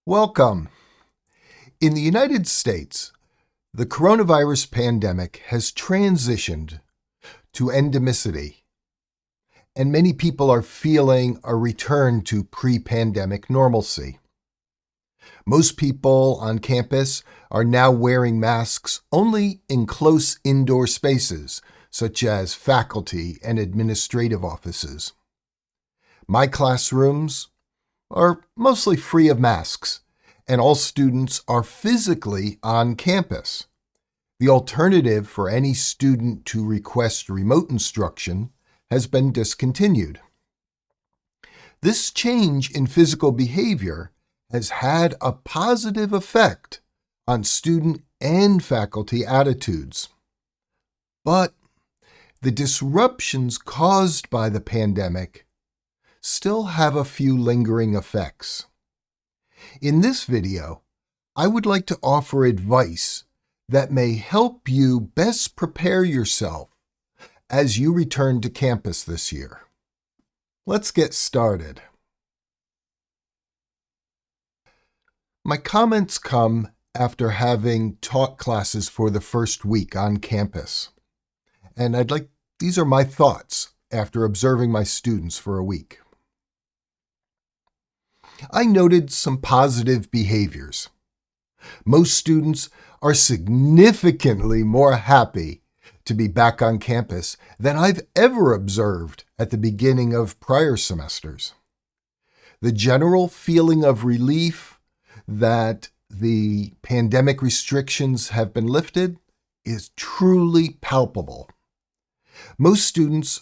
Welcome. In the United States, the coronavirus pandemic has transitioned to endemicity, and many people are feeling a return to pre-pandemic normalcy. Most people on campus are now wearing masks only in close indoor spaces, such as faculty and administrative offices. My classrooms are mostly free of masks, and all students are physically on campus. The alternative for any student to request remote instruction has been discontinued. This change in physical behavior has had a positive effect on student and faculty attitudes. But the disruptions caused by the pandemic still have a few lingering effects. In this video, I would like to offer advice that may help you best prepare yourself as you return to campus this year. Let's get started. My comments come after having taught classes for the first week on campus. And these are my thoughts after observing my students for a week. I noted some positive behaviors. Most students are significantly more happy to be back on campus than I've ever observed at the beginning of prior semesters. The general feeling of relief that the pandemic restrictions have been lifted is truly palpable. Most students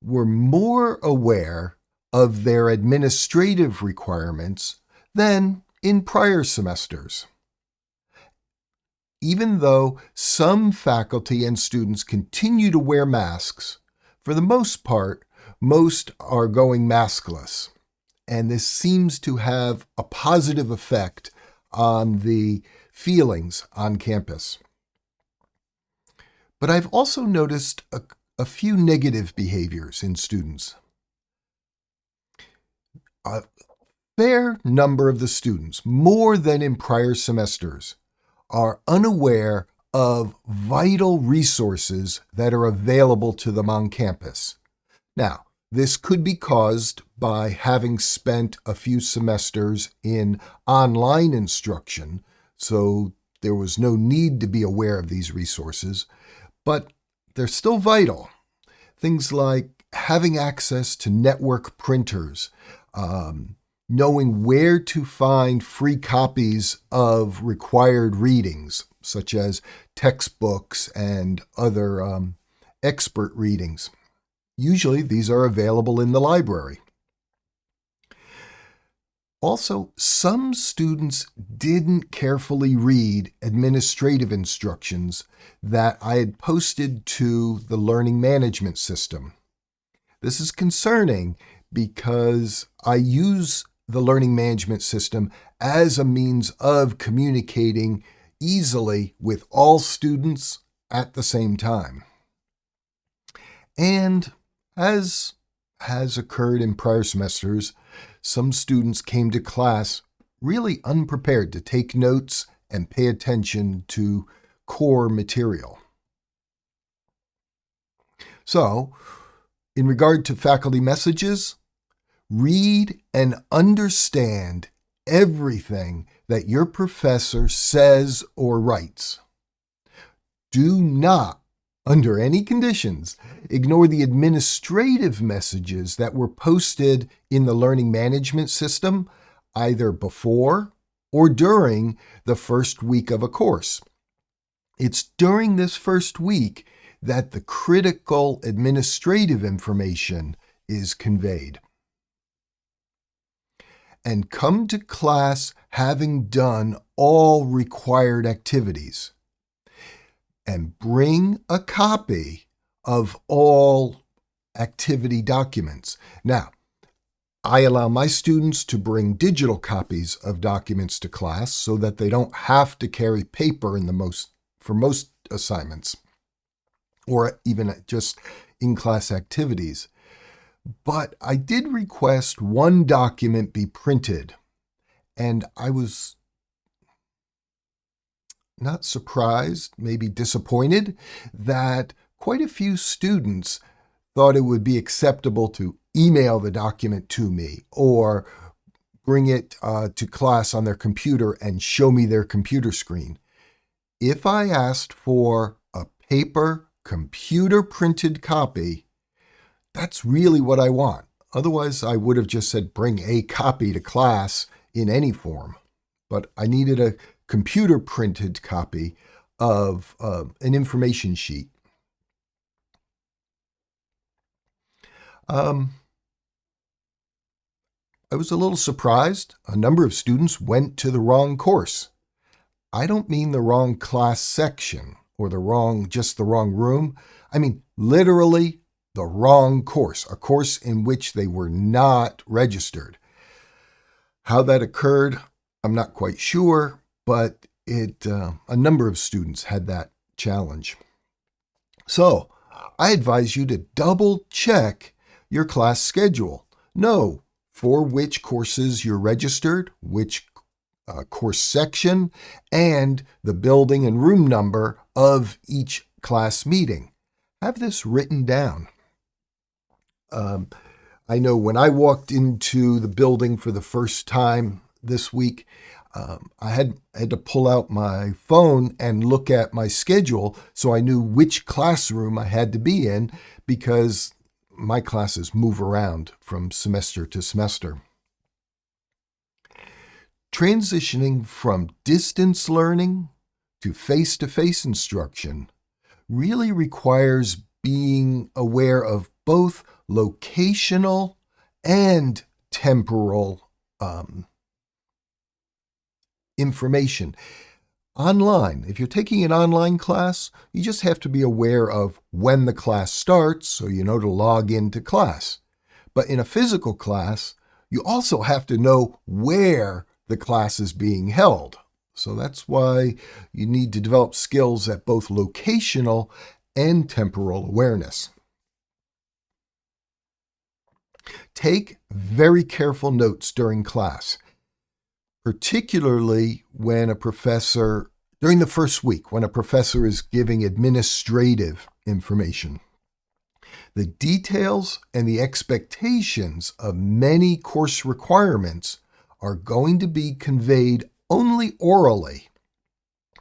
were more aware of their administrative requirements than in prior semesters. Even though some faculty and students continue to wear masks, for the most part, most are going maskless, and this seems to have a positive effect on the feelings on campus. But I've also noticed a few negative behaviors in students. A fair number of the students, more than in prior semesters, are unaware of vital resources that are available to them on campus. Now, this could be caused by having spent a few semesters in online instruction, so there was no need to be aware of these resources, but they're still vital. Things like having access to network printers, knowing where to find free copies of required readings, such as textbooks and other expert readings. Usually these are available in the library. Also, some students didn't carefully read administrative instructions that I had posted to the learning management system. This is concerning because I use the learning management system as a means of communicating easily with all students at the same time. And as has occurred in prior semesters, some students came to class really unprepared to take notes and pay attention to core material. So, in regard to faculty messages, read and understand everything that your professor says or writes. Do not, under any conditions, ignore the administrative messages that were posted in the learning management system either before or during the first week of a course. It's during this first week that the critical administrative information is conveyed. And come to class having done all required activities. And bring a copy of all activity documents. Now, I allow my students to bring digital copies of documents to class so that they don't have to carry paper for most assignments or even just in-class activities. But I did request one document be printed And I was not surprised, maybe disappointed, that quite a few students thought it would be acceptable to email the document to me or bring it to class on their computer and show me their computer screen. If I asked for a paper, computer printed copy, that's really what I want. Otherwise, I would have just said bring a copy to class in any form. But I needed a computer printed copy of an information sheet. I was a little surprised. A number of students went to the wrong course. I don't mean the wrong class section or just the wrong room. I mean literally the wrong course, a course in which they were not registered. How that occurred, I'm not quite sure, but a number of students had that challenge. So I advise you to double check your class schedule. Know for which courses you're registered, which course section, and the building and room number of each class meeting. Have this written down. I know when I walked into the building for the first time this week, I had to pull out my phone and look at my schedule so I knew which classroom I had to be in, because my classes move around from semester to semester. Transitioning from distance learning to face-to-face instruction really requires being aware of both locational and temporal information. Online, if you're taking an online class, you just have to be aware of when the class starts so you know to log into class. But in a physical class, you also have to know where the class is being held. So that's why you need to develop skills at both locational and temporal awareness. Take very careful notes during class, particularly when during the first week, when a professor is giving administrative information. The details and the expectations of many course requirements are going to be conveyed only orally,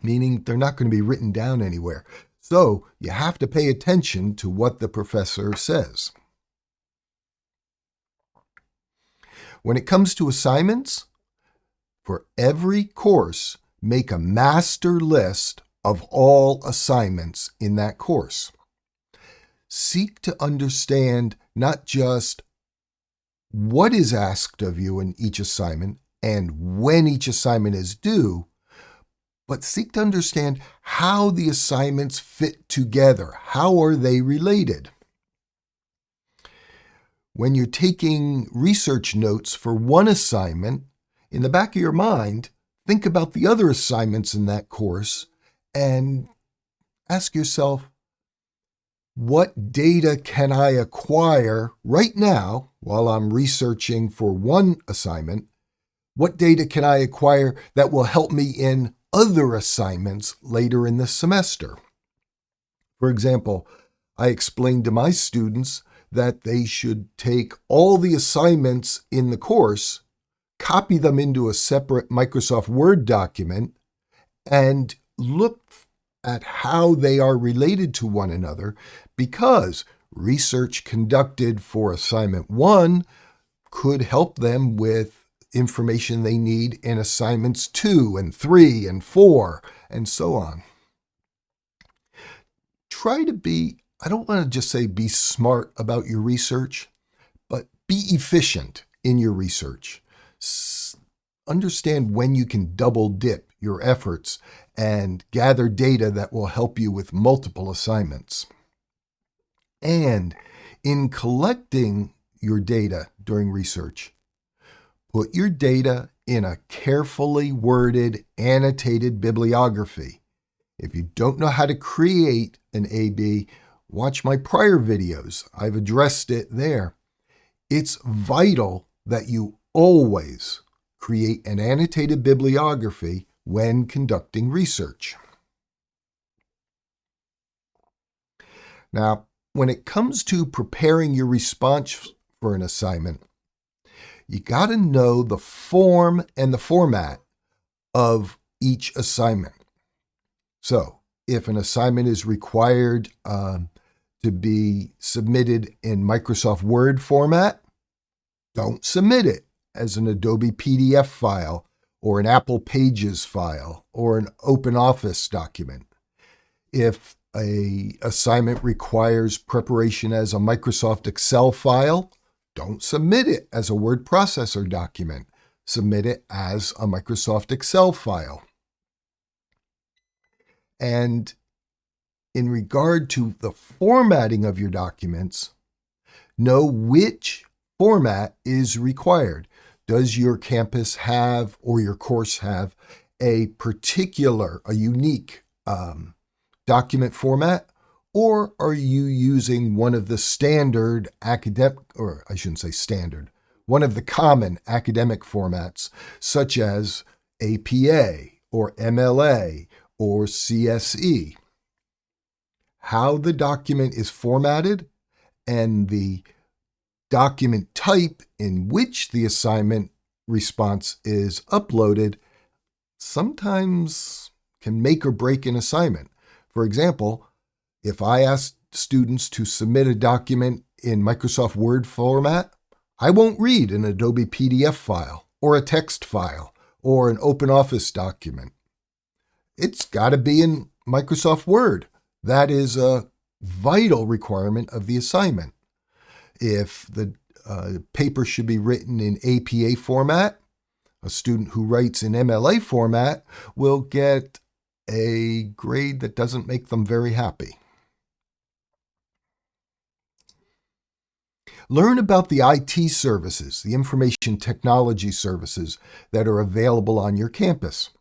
meaning they're not going to be written down anywhere. So you have to pay attention to what the professor says. When it comes to assignments, for every course, make a master list of all assignments in that course. Seek to understand not just what is asked of you in each assignment and when each assignment is due, but seek to understand how the assignments fit together. How are they related? When you're taking research notes for one assignment, in the back of your mind, think about the other assignments in that course and ask yourself, what data can I acquire right now while I'm researching for one assignment? What data can I acquire that will help me in other assignments later in the semester? For example, I explained to my students that they should take all the assignments in the course, copy them into a separate Microsoft Word document, and look at how they are related to one another, because research conducted for assignment 1 could help them with information they need in assignments 2 and 3 and 4, and so on. Try to I don't want to just say be smart about your research, but be efficient in your research. Understand when you can double dip your efforts and gather data that will help you with multiple assignments. And in collecting your data during research, put your data in a carefully worded, annotated bibliography. If you don't know how to create an AB, watch my prior videos. I've addressed it there. It's vital that you always create an annotated bibliography when conducting research. Now, when it comes to preparing your response for an assignment, you got to know the form and the format of each assignment. So, if an assignment is required to be submitted in Microsoft Word format, don't submit it as an Adobe PDF file or an Apple Pages file or an OpenOffice document. If an assignment requires preparation as a Microsoft Excel file, don't submit it as a word processor document. Submit it as a Microsoft Excel file. And in regard to the formatting of your documents, know which format is required. Does your campus have, or your course have, a unique document format? Or are you using one of the standard academic, or I shouldn't say standard, one of the common academic formats, such as APA or MLA or CSE? How the document is formatted and the document type in which the assignment response is uploaded sometimes can make or break an assignment. For example, if I ask students to submit a document in Microsoft Word format, I won't read an Adobe PDF file or a text file or an OpenOffice document. It's got to be in Microsoft Word. That is a vital requirement of the assignment. If the paper should be written in APA format, a student who writes in MLA format will get a grade that doesn't make them very happy. Learn about the IT services, the information technology services that are available on your campus.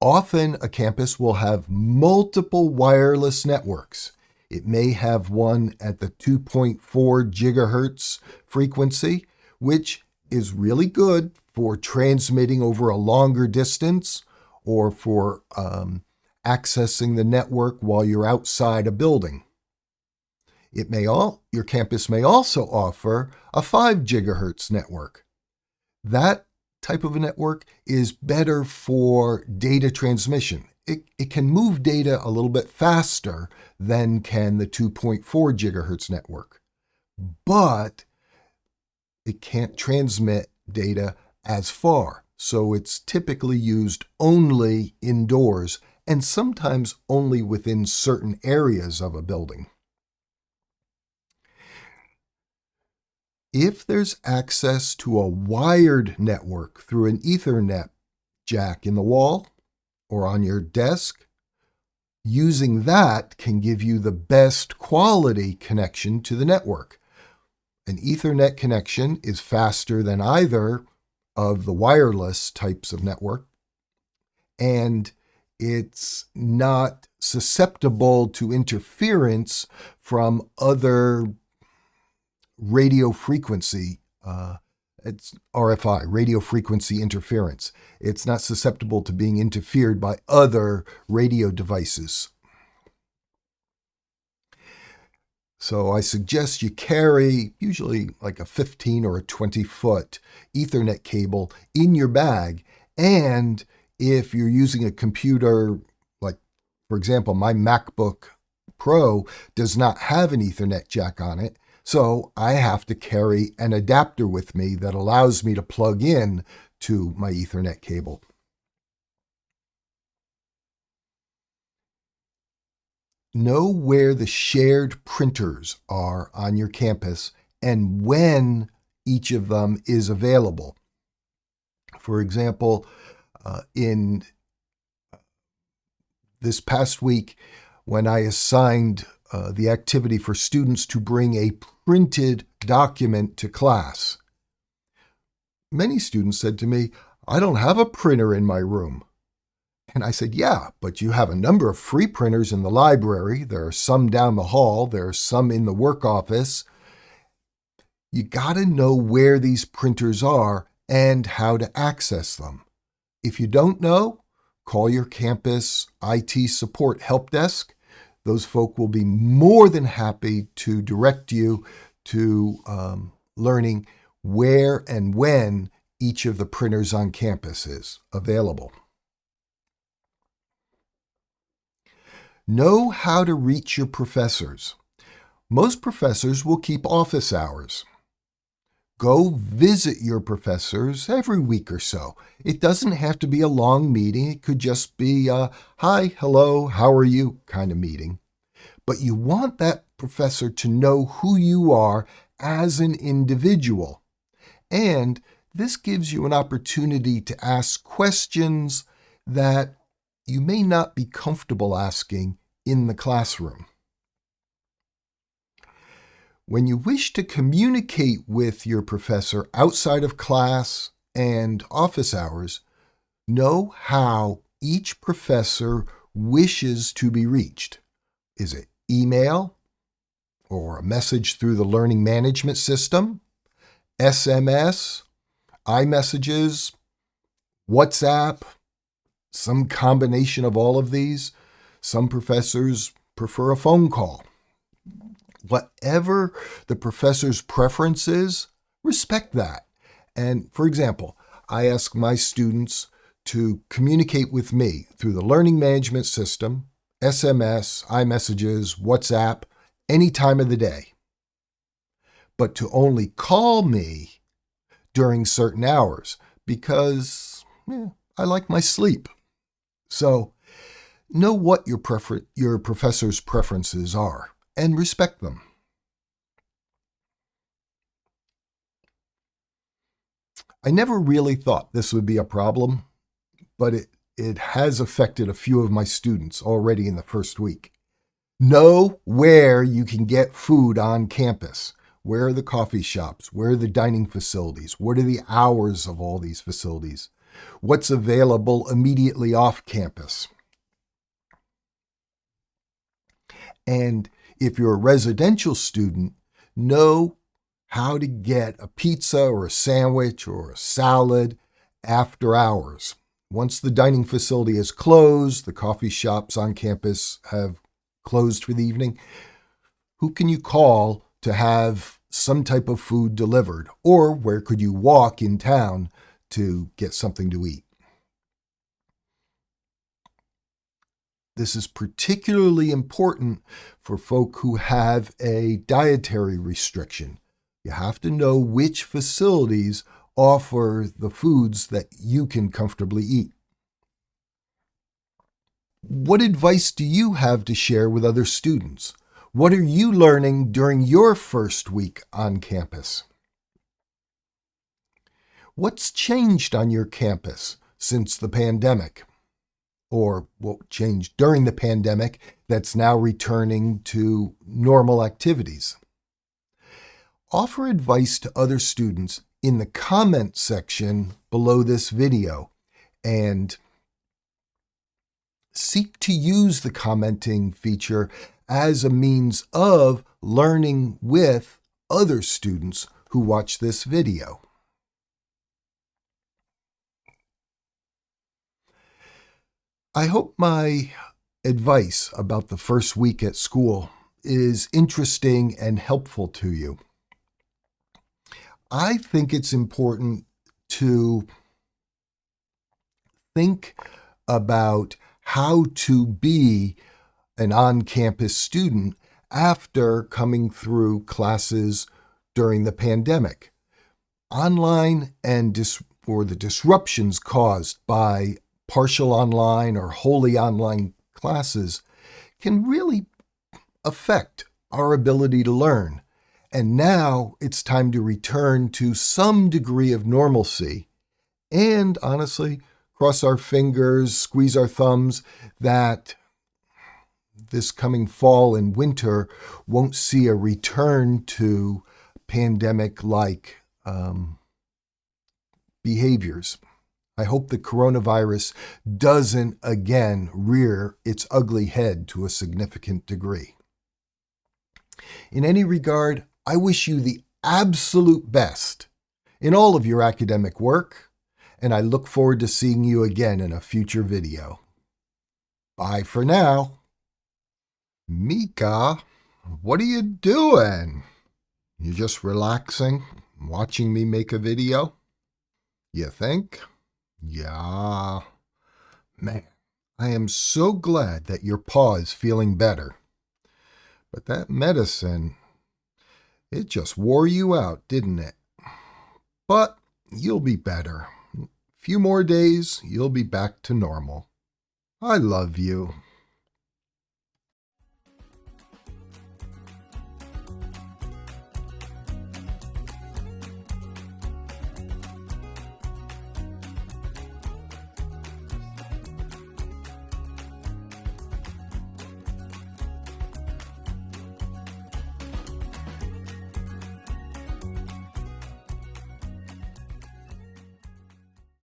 Often a campus will have multiple wireless networks. It may have one at the 2.4 gigahertz frequency, which is really good for transmitting over a longer distance or for accessing the network while you're outside a building. Your campus may also offer a 5 gigahertz network. That type of a network is better for data transmission. It can move data a little bit faster than can the 2.4 gigahertz network, but it can't transmit data as far. So it's typically used only indoors and sometimes only within certain areas of a building. If there's access to a wired network through an Ethernet jack in the wall or on your desk, using that can give you the best quality connection to the network. An Ethernet connection is faster than either of the wireless types of network, and it's not susceptible to interference from other radio frequency. It's RFI, radio frequency interference. It's not susceptible to being interfered by other radio devices. So I suggest you carry usually like a 15 or a 20-foot Ethernet cable in your bag. And if you're using a computer, like, for example, my MacBook Pro does not have an Ethernet jack on it, so I have to carry an adapter with me that allows me to plug in to my Ethernet cable. Know where the shared printers are on your campus and when each of them is available. For example, in this past week, when I assigned the activity for students to bring a printed document to class, many students said to me, "I don't have a printer in my room." And I said, "Yeah, but you have a number of free printers in the library. There are some down the hall. There are some in the work office. You got to know where these printers are and how to access them. If you don't know, call your campus IT support help desk. Those folk will be more than happy to direct you to learning where and when each of the printers on campus is available. Know how to reach your professors. Most professors will keep office hours. Go visit your professors every week or so. It doesn't have to be a long meeting. It could just be a hi, hello, how are you kind of meeting. But you want that professor to know who you are as an individual. And this gives you an opportunity to ask questions that you may not be comfortable asking in the classroom. When you wish to communicate with your professor outside of class and office hours, know how each professor wishes to be reached. Is it email or a message through the learning management system, SMS, iMessages, WhatsApp, some combination of all of these? Some professors prefer a phone call. Whatever the professor's preference is, respect that. And for example, I ask my students to communicate with me through the learning management system, SMS, iMessages, WhatsApp, any time of the day, but to only call me during certain hours because I like my sleep. So know what your professor's preferences are and respect them. I never really thought this would be a problem, but it has affected a few of my students already in the first week. Know where you can get food on campus. Where are the coffee shops? Where are the dining facilities? What are the hours of all these facilities? What's available immediately off campus? And if you're a residential student, know how to get a pizza or a sandwich or a salad after hours. Once the dining facility is closed, the coffee shops on campus have closed for the evening, who can you call to have some type of food delivered? Or where could you walk in town to get something to eat? This is particularly important for folk who have a dietary restriction. You have to know which facilities offer the foods that you can comfortably eat. What advice do you have to share with other students? What are you learning during your first week on campus? What's changed on your campus since the pandemic? Or what changed during the pandemic that's now returning to normal activities? Offer advice to other students in the comment section below this video and seek to use the commenting feature as a means of learning with other students who watch this video. I hope my advice about the first week at school is interesting and helpful to you. I think it's important to think about how to be an on-campus student after coming through classes during the pandemic. Online and the disruptions caused by partial online or wholly online classes can really affect our ability to learn. And now it's time to return to some degree of normalcy and, honestly, cross our fingers, squeeze our thumbs that this coming fall and winter won't see a return to pandemic-like behaviors. I hope the coronavirus doesn't again rear its ugly head to a significant degree. In any regard, I wish you the absolute best in all of your academic work, and I look forward to seeing you again in a future video. Bye for now. Mika, what are you doing? You just relaxing, watching me make a video? You think? Yeah. Man, I am so glad that your paw is feeling better. But that medicine, it just wore you out, didn't it? But you'll be better. A few more days, you'll be back to normal. I love you.